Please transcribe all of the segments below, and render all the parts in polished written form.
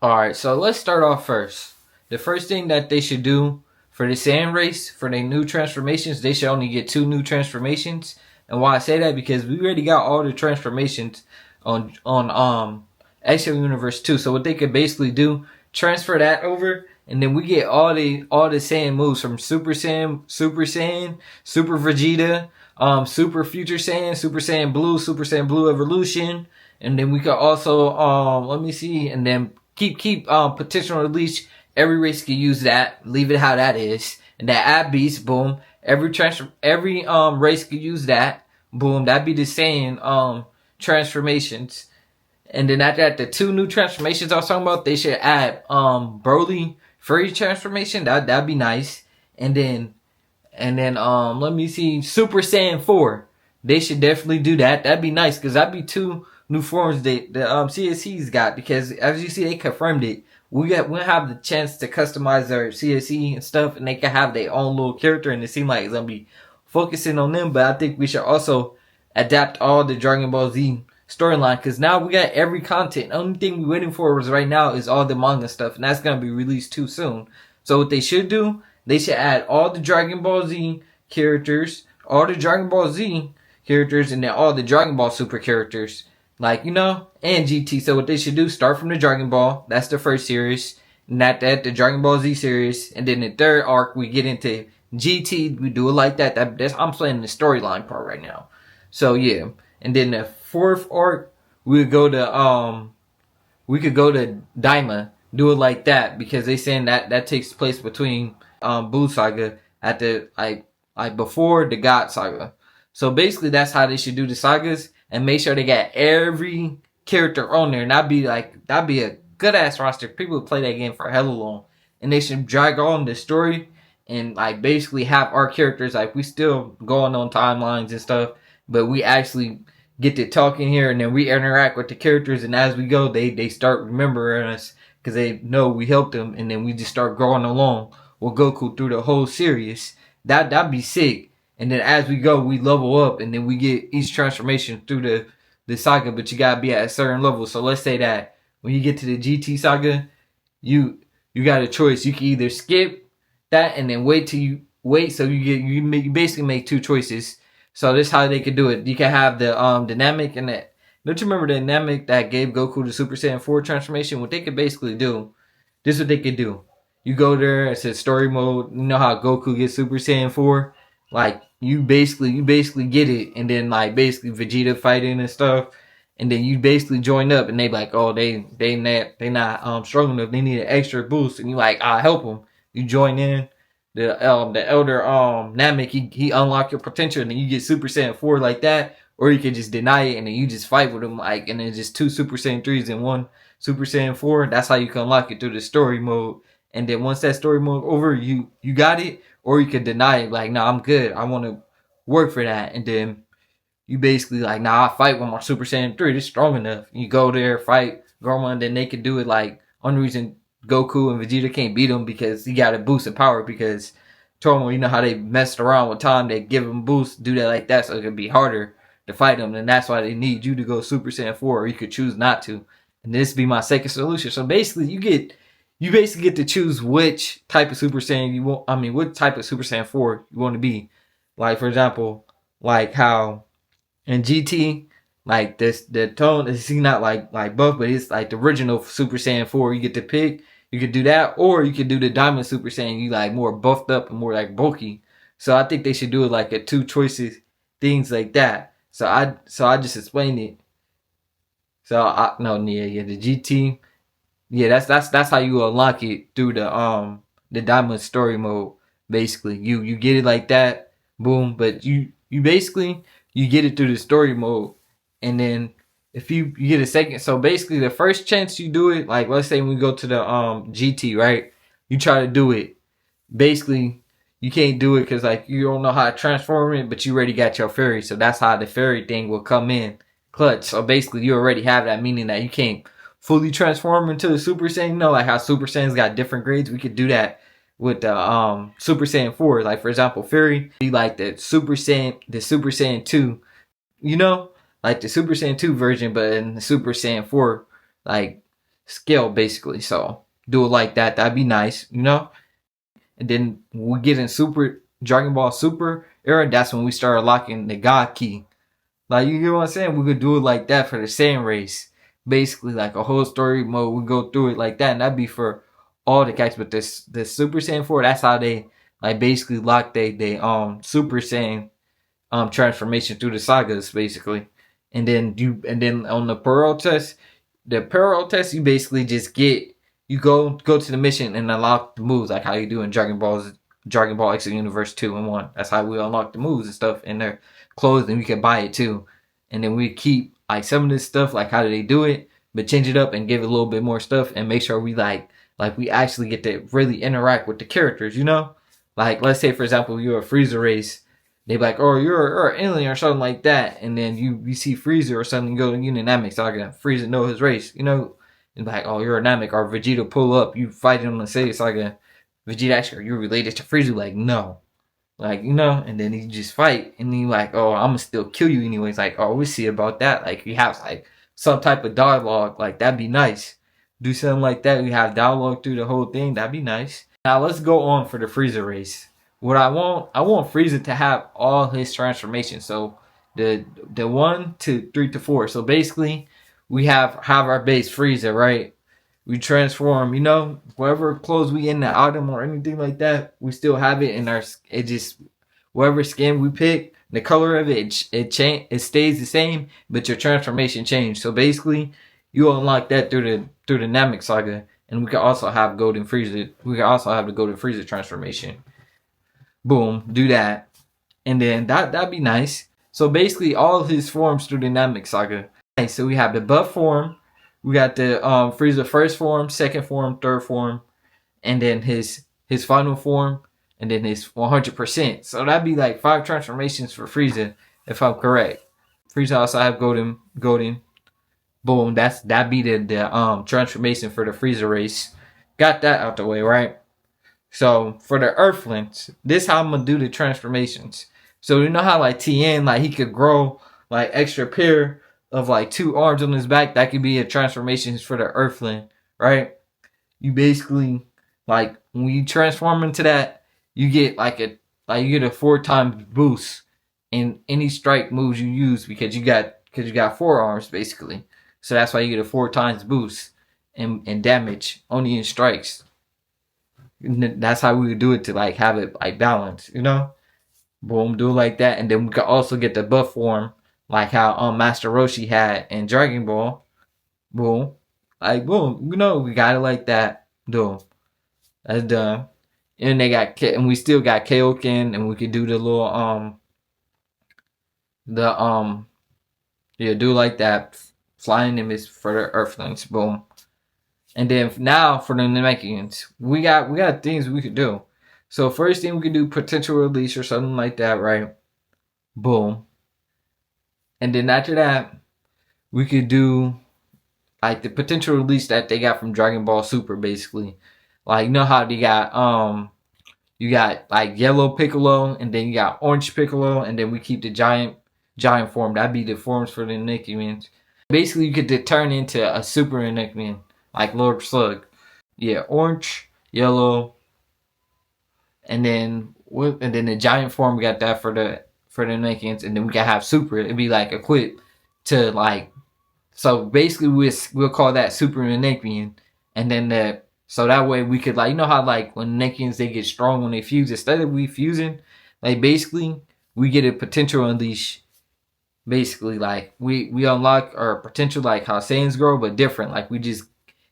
Alright, so let's start off first. The first thing that they should do for the sand race, for their new transformations, they should only get 2 new transformations. And why I say that, because we already got all the transformations on Xenoverse 2. So what they could basically do, transfer that over, and then we get all the Saiyan moves from Super Saiyan, Super Vegeta, Super Future Saiyan, Super Saiyan Blue Evolution, and then we could also let me see, and then keep potential release. Every race can use that. Leave it how that is. And that add beast, boom. Every race could use that. Boom. That'd be the same transformations. And then after that, the 2 new transformations I was talking about, they should add Broly Furry transformation. That'd be nice. And then let me see, Super Saiyan 4. They should definitely do that. That'd be nice, because that'd be 2 new forms the CSC's got, because as you see, they confirmed it. We'll have the chance to customize their CSC and stuff, and they can have their own little character, and it seems like it's gonna be focusing on them. But I think we should also adapt all the Dragon Ball Z storyline, because now we got every content. The only thing we're waiting for is right now is all the manga stuff, and that's gonna be released too soon. So what they should do, they should add all the Dragon Ball Z characters, all the Dragon Ball Z characters, and then all the Dragon Ball Super characters. Like, and GT. So what they should do, start from the Dragon Ball. That's the first series. Not that, the Dragon Ball Z series. And then the third arc, we get into GT. We do it like that. I'm playing the storyline part right now. So yeah. And then the fourth arc, we could go to Daima. Do it like that, because they saying that takes place between Buu Saga at the like before the God Saga. So basically, that's how they should do the sagas, and make sure they got every character on there. And that'd be a good ass roster. People would play that game for hella long, and they should drag on the story and like basically have our characters, like, we still going on timelines and stuff, but we actually get to talking here, and then we interact with the characters, and as we go, they start remembering us, because they know we helped them, and then we just start growing along with Goku through the whole series. That'd be sick. And then as we go, we level up, and then we get each transformation through the saga. But you gotta be at a certain level. So let's say that when you get to the GT saga, you you got a choice. You can either skip that and then wait, so you basically make 2 choices. So this is how they could do it. You can have the dynamic, and that, don't you remember the dynamic that gave Goku the Super Saiyan 4 transformation? What they could basically do, this is what they could do. You go there, it says story mode. You know how Goku gets Super Saiyan 4? Like, you basically get it, and then like basically Vegeta fighting and stuff, and then you basically join up, and they like, oh, they not strong enough, they need an extra boost, and you like, I'll help them. You join in. The elder Namek, he unlock your potential, and then you get Super Saiyan 4 like that, or you can just deny it, and then you just fight with him, like, and then just 2 Super Saiyan 3s and 1 Super Saiyan 4. That's how you can unlock it through the story mode. And then once that story mode over, you got it, or you can deny it, like, no, I'm good, I want to work for that. And then you basically like, nah, I fight with my Super Saiyan 3, it's strong enough. You go there, fight Garma, and then they can do it. Like, only reason Goku and Vegeta can't beat him, because he got a boost of power, because Tomo, you know how they messed around with time, they give him boost, do that like that, so it could be harder to fight him. And that's why they need you to go Super Saiyan 4, or you could choose not to. And this be my second solution. So basically, you basically get to choose which type of Super Saiyan you want. I mean, what type of Super Saiyan 4 you want to be. Like, for example, like how in GT, like this, the tone is not like buff, but it's like the original Super Saiyan 4. You get to pick. You could do that, or you could do the Diamond Super Saiyan. You like more buffed up and more like bulky. So I think they should do it like a 2 choices, things like that. So I just explained it. So I no, yeah, the GT, yeah, that's how you unlock it through the Diamond story mode. Basically, you get it like that, boom. But you basically you get it through the story mode, and then if you get a second, so basically the first chance you do it, like, let's say we go to the GT, right? You try to do it, basically you can't do it because, like, you don't know how to transform it, but you already got your fairy, so that's how the fairy thing will come in clutch. So basically you already have that, meaning that you can't fully transform into a Super Saiyan. You know, like how Super Saiyans got different grades, we could do that with the Super Saiyan 4. Like, for example, fairy be like the Super Saiyan 2, you know, like the Super Saiyan 2 version, but in the Super Saiyan 4, like, scale basically. So do it like that. That'd be nice, you know. And then we get in Super Dragon Ball Super era. That's when we start unlocking the God Key. Like, you get what I'm saying? We could do it like that for the same race. Basically, like a whole story mode. We go through it like that, and that'd be for all the cats. But this Super Saiyan 4, that's how they like basically lock they Super Saiyan transformation through the sagas basically. And then on the parallel test, you basically just you go to the mission and unlock the moves like how you do in Dragon Ball X Universe 2 and 1. That's how we unlock the moves and stuff in their clothes, and we can buy it too. And then we keep like some of this stuff, like how do they do it, but change it up and give it a little bit more stuff and make sure we like we actually get to really interact with the characters, you know? Like, let's say for example you're a Frieza race, they be like, oh, you're an alien or something like that, and then you see Frieza or something, you go to Namek, so I can Frieza know his race, you know, and be like, oh, you're a Namek, or Vegeta pull up, you fight him and say it's like a Vegeta actually, are you related to Frieza? Like, no, like, you know, and then you just fight, and then you like, oh, I'm gonna still kill you anyways. Like, oh, we see about that. Like, you have like some type of dialogue, like that'd be nice. Do something like that. We have dialogue through the whole thing. That'd be nice. Now let's go on for the Frieza race. What I want Frieza to have all his transformations. So the 1 to 3 to 4. So basically, we have our base Frieza, right? We transform, you know, whatever clothes we in the item or anything like that, we still have it in our. It just whatever skin we pick, the color of it stays the same, but your transformation changed. So basically, you unlock that through the Namek saga, and we can also have Golden Frieza. We can also have the Golden Frieza transformation. Boom, do that, and then that'd be nice. So basically, all of his forms through the Namek saga. Okay, so we have the buff form. We got the Frieza first form, second form, third form, and then his final form, and then his 100%. So that'd be like 5 transformations for Frieza, if I'm correct. Frieza also have golden. Boom, that'd be the transformation for the Frieza race. Got that out the way, right? So for the Earthlings, this how I'm gonna do the transformations. So you know how like Tien, like he could grow like extra pair of like 2 arms on his back. That could be a transformation for the Earthling, right? You basically like when you transform into that, you get you get a 4 times boost in any strike moves you use because you got 4 arms basically. So that's why you get a 4 times boost in damage only in strikes. That's how we would do it to like have it like balance, you know? Boom, do it like that, and then we could also get the buff form, like how Master Roshi had in Dragon Ball. Boom, like boom, you know, we got it like that. Boom, that's done. And we still got Kaioken, and we could do the little yeah, do like that. Flying image for the Earthlings. Boom. And then now for the Namekians, we got things we could do. So first thing we could do potential release or something like that, right? Boom. And then after that, we could do like the potential release that they got from Dragon Ball Super, basically. Like, you know how they got you got like yellow Piccolo, and then you got orange Piccolo, and then we keep the giant form. That'd be the forms for the Namekians. Basically, you could turn into a super Namekian, like Lord Slug. Yeah, orange, yellow, and then the giant form, we got that for the Namekians, and then we can have super. It'd be like equipped to like. So basically, we'll call that super Namekian, and then so that way we could like, you know how like when Namekians they get strong when they fuse, instead of we fusing, like basically we get a potential unleash. Basically, like we unlock our potential, like how Saiyans grow, but different. Like we just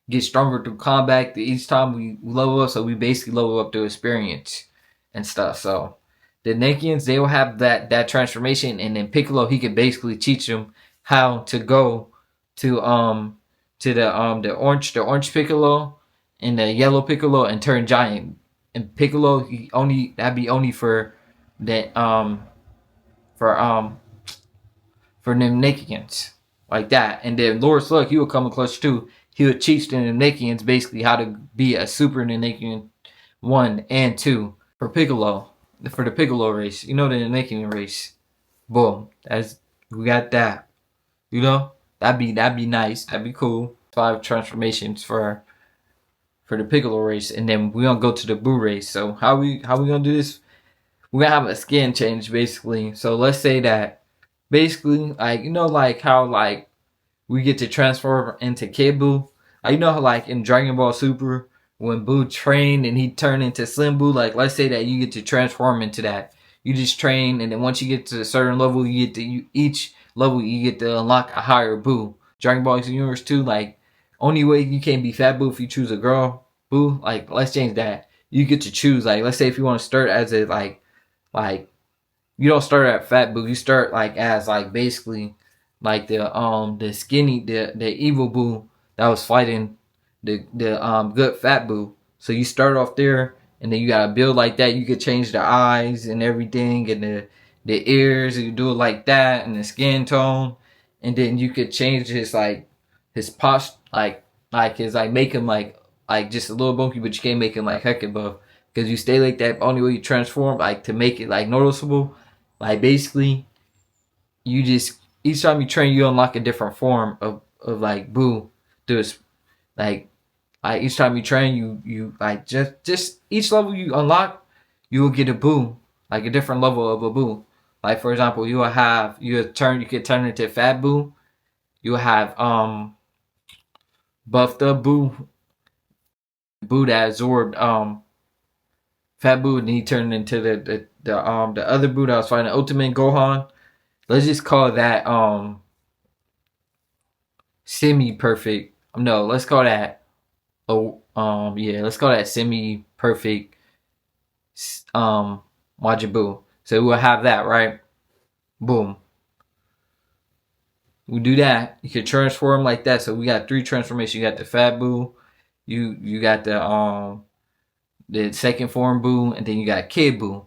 get stronger through combat. Each time we level up, so we basically level up through experience and stuff. So the Namekians, they will have that transformation, and then Piccolo, he could basically teach them how to go to the orange Piccolo and the yellow Piccolo and turn giant. And Piccolo, that'd be only for that for Namekians, like that. And then Lord Slug, he would come close too. He would teach the Namekians basically how to be a super Namekian 1 and 2 for Piccolo, for the Piccolo race. You know, the Namekian race. Boom. We got that. You know, that'd be nice. That'd be cool. 5 transformations for the Piccolo race, and then we're gonna go to the Boo race. So how we gonna do this? We're gonna have a skin change basically. So let's say that basically, like, you know, like how like we get to transform into Kid Boo. You know how like in Dragon Ball Super when Boo trained and he turned into Slim Boo. Like let's say that you get to transform into that. You just train, and then once you get to a certain level, you get to each level you get to unlock a higher Boo. Dragon Ball Xenoverse 2, like only way you can't be Fat Boo if you choose a girl Boo. Like let's change that. You get to choose. Like let's say if you want to start as a like you don't start at Fat Boo. You start like as like basically like the skinny the evil Boo that was fighting the good Fat Boo. So you start off there, and then you gotta build like that. You could change the eyes and everything, and the ears. You do it like that, and the skin tone, and then you could change his posture, like his like make him like just a little bunky, but you can't make him like heckin' buff because you stay like that. Only way you transform like to make it like noticeable. Like basically, you just each time you train, you unlock a different form of like Boo. There's like each time you train, you like just each level you unlock, you will get a Boo, like a different level of a Boo. Like for example, you could turn into Fat Boo. You will have buffed up Boo that absorbed Fat Boo, and he turned into the other Boo that was fighting Ultimate Gohan. Let's just call that semi perfect. No, let's call that let's call that semi perfect Majin Buu. So we'll have that, right? Boom. We do that. You can transform like that. So we got 3 transformations. You got the Fat Boo, you got the second form Boo, and then you got Kid Boo.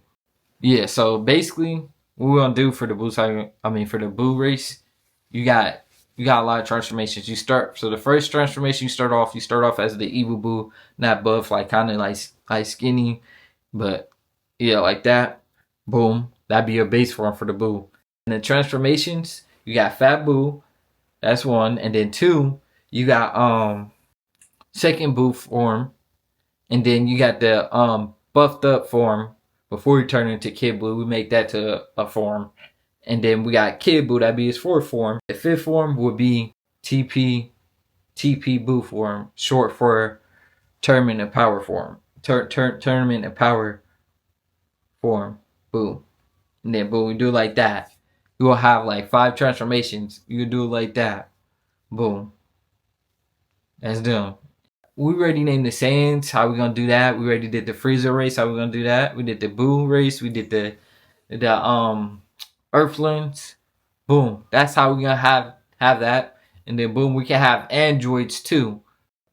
Yeah, so basically what we're gonna do for the for the Boo race, you got a lot of transformations. So the first transformation you start off as the evil Boo, not buff, like kinda like skinny, but yeah, like that. Boom. That'd be your base form for the Boo. And the transformations, you got Fat Boo, that's 1, and then 2, you got second Boo form, and then you got the buffed up form before you turn into Kid Boo. We make that to a form. And then we got Kid Boo, that'd be his 4th form. The 5th form would be TP Boo form, short for Tournament of Power form. Tournament of Power form, Boo. And then boom, we do it like that. You will have like 5 transformations. You do it like that. Boom. That's done. We already named the Saiyans. How we gonna do that? We already did the Frieza race. How we gonna do that? We did the Boo race. We did the Earthlings. Boom. That's how we gonna have that. And then boom, we can have androids too.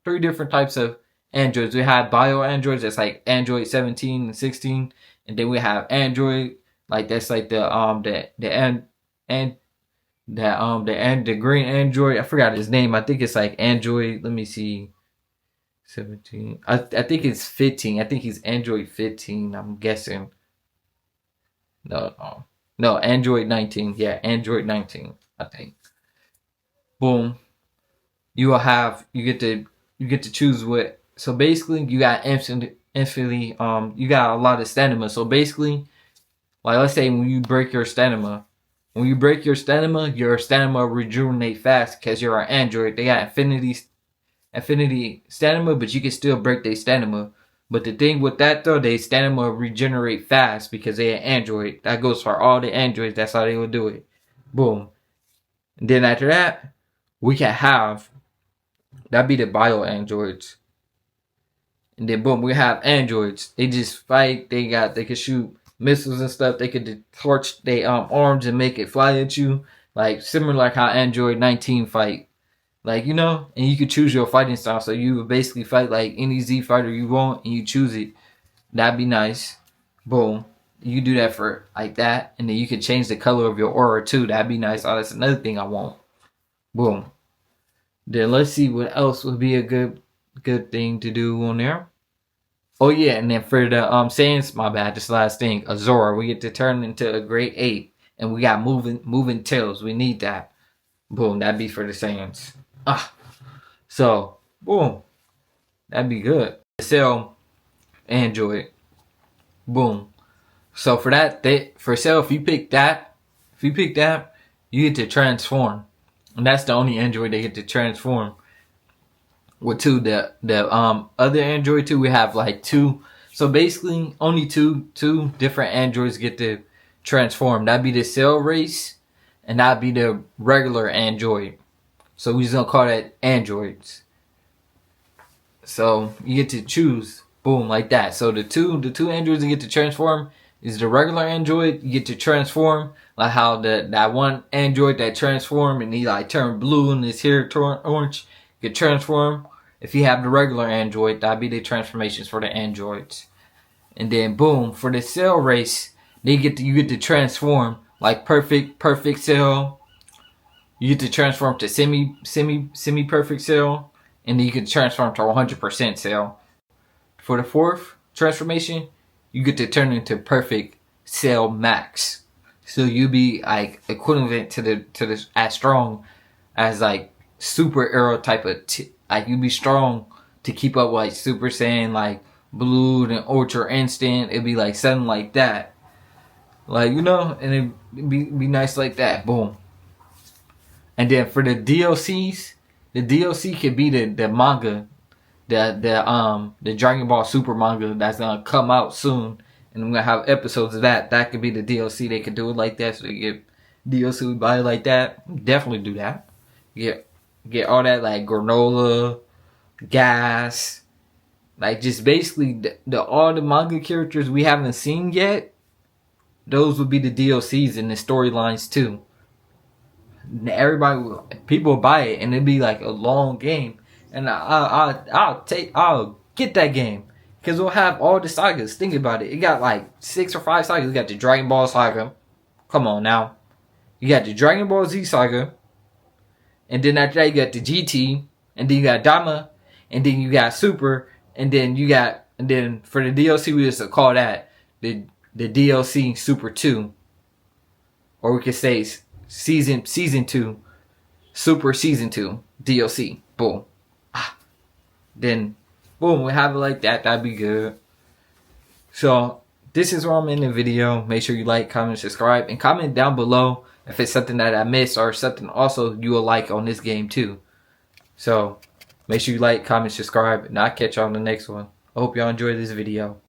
3 different types of androids. We have bio androids. That's like Android 17 and 16. And then we have android that's like the green android. I forgot his name. I think it's like Android. Let me see. 17. I think it's 15. I think he's Android 15. I'm guessing. No, Android 19. Yeah, Android 19. I think. Boom. You get to choose what. So basically, you got infinitely. You got a lot of stamina. So basically, like let's say when you break your stamina, your stamina rejuvenate fast because you're an android. They got infinity stamina, but you can still break their stamina. But the thing with that though, they stamina regenerate fast because they're an android. That goes for all the androids. That's how they would do it. Boom. And then after that, we can have that'd be the bio androids. And then boom, we have androids. They just fight. They can shoot missiles and stuff. They could torch their arms and make it fly at you, like similar like how Android 19 fight, like and you could choose your fighting style. So you would basically fight like any Z fighter you want, and you choose it. That'd be nice. Boom, you do that for like that, and then you can change the color of your aura too. That'd be nice. Oh, that's another thing I want. Boom. Then let's see what else would be a good thing to do on there. Oh yeah, and then for the Saiyans, my bad, this last thing, Azora, we get to turn into a grade 8, and we got moving tails. We need that. Boom, that'd be for the Saiyans. So boom, that'd be good. Cell Android, boom. So for that, for Cell, if you pick that, you get to transform, and that's the only Android they get to transform. With two, the other Android two, we have like two. So basically, only two different androids get to transform. That'd be the Cell Race, and that'd be the regular Android. So we just gonna call that androids. So you get to choose, boom, like that. So the two androids that get to transform is the regular android. You get to transform, like how that one android that transformed and he like turned blue and his hair turned orange. You can transform. If you have the regular android, that'd be the transformations for the androids. And then boom, for the Cell Race, you get to transform like perfect Cell. You get to transform to semi perfect Cell, and then you can transform to 100% Cell. For the fourth transformation, you get to turn into perfect Cell Max. So you be like equivalent to the as strong as like super arrow type of like you be strong to keep up with like Super Saiyan, like Blue and Ultra Instant. It'd be like something like that, like and it'd be nice like that. Boom. And then for the DLCs, the DLC could be the manga, the Dragon Ball Super manga that's gonna come out soon, and I'm gonna have episodes of that. That could be the DLC. They could do it like that, so they get DLC buy it like that. Definitely do that. Get all that like granola, gas, like just basically the all the manga characters we haven't seen yet. Those would be the DLCs and the storylines too. People buy it, and it'd be like a long game, and I'll get that game because we'll have all the sagas. Think about it. It got like 6 or 5 sagas. You got the Dragon Ball saga. Come on now. You got the Dragon Ball Z saga, and then after that you got the GT, and then you got Dama, and then you got Super, and then for the DLC we just call that the DLC Super 2, or we could say Season 2, Super Season 2 DLC. Boom. Then boom, we have it like that. That'd be good. So this is where I'm in the video. Make sure you like, comment, subscribe, and comment down below if it's something that I missed or something also you will like on this game too. So make sure you like, comment, subscribe, and I'll catch y'all on the next one. I hope y'all enjoyed this video.